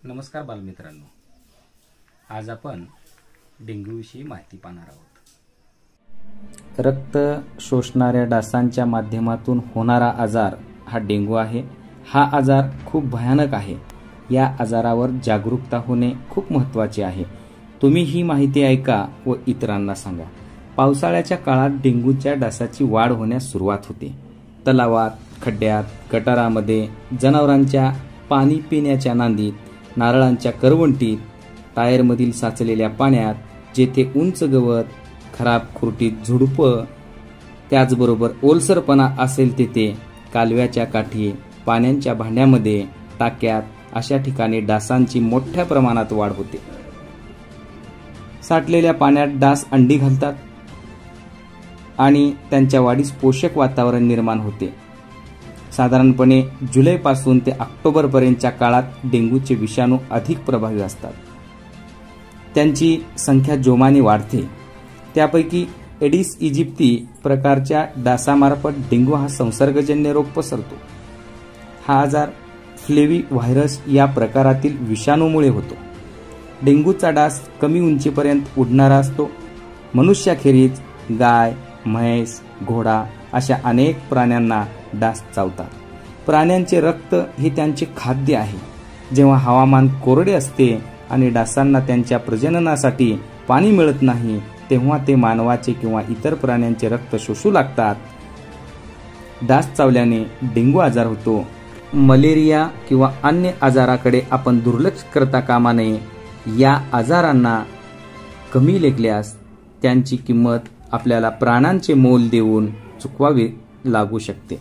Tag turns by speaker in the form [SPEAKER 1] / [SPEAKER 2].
[SPEAKER 1] नमस्कार बालमित्रांनो, आज आपण डेंग्यूविषयी माहिती पाहणार आहोत।
[SPEAKER 2] रक्त शोषणाऱ्या डासांच्या माध्यमातून होणारा आजार हा डेंग्यू आहे। हा आजार खूप भयानक आहे। या आजारावर जागरूकता होणे खूप महत्त्वाचे आहे। तुम्ही ही माहिती ऐका व इतरांना सांगा। पावसाळ्याच्या काळात डेंग्यूच्या डासाची वाढ होण्यास सुरुवात होते। तलावात, खड्ड्यात, गटारामध्ये, जनावरांच्या पाणी पिण्याच्या नांदीत, नारळांच्या करवंटीत, टायरमधील साचलेल्या पाण्यात, जेथे उंच गवत, खराब खुरटीत झुडपं, त्याचबरोबर ओलसरपणा असेल तेथे, कालव्याच्या काठी, पाण्याच्या भांड्यामध्ये, टाक्यात अशा ठिकाणी डासांची मोठ्या प्रमाणात वाढ होते। साठलेल्या पाण्यात डास अंडी घालतात आणि त्यांच्या वाढीस पोषक वातावरण निर्माण होते। साधारणपणे जुलैपासून ते ऑक्टोबरपर्यंतच्या काळात डेंग्यूचे विषाणू अधिक प्रभावी असतात। त्यांची संख्या जोमाने वाढते। त्यापैकी एडिस इजिप्ती प्रकारच्या डासामार्फत डेंग्यू हा संसर्गजन्य रोग पसरतो। हा आजार फ्लेवी व्हायरस या प्रकारातील विषाणूमुळे होतो। डेंग्यूचा डास कमी उंचीपर्यंत उडणारा असतो। मनुष्याखेरीज गाय, म्हैस, घोडा अशा अनेक प्राण्यांना डास चावतात। प्राण्यांचे रक्त हे त्यांचे खाद्य आहे। जेव्हा हवामान कोरडे असते आणि डासांना त्यांच्या प्रजननासाठी पाणी मिळत नाही, तेव्हा ते मानवाचे किंवा इतर प्राण्यांचे रक्त शोषू लागतात। डास चावल्याने डेंग्यू आजार होतो। मलेरिया किंवा अन्य आजाराकडे आपण दुर्लक्ष करता कामा नये। या आजारांना कमी लेखल्यास त्यांची किंमत आपल्याला प्राणांचे मोल देऊन चुकवावी लागू शकते।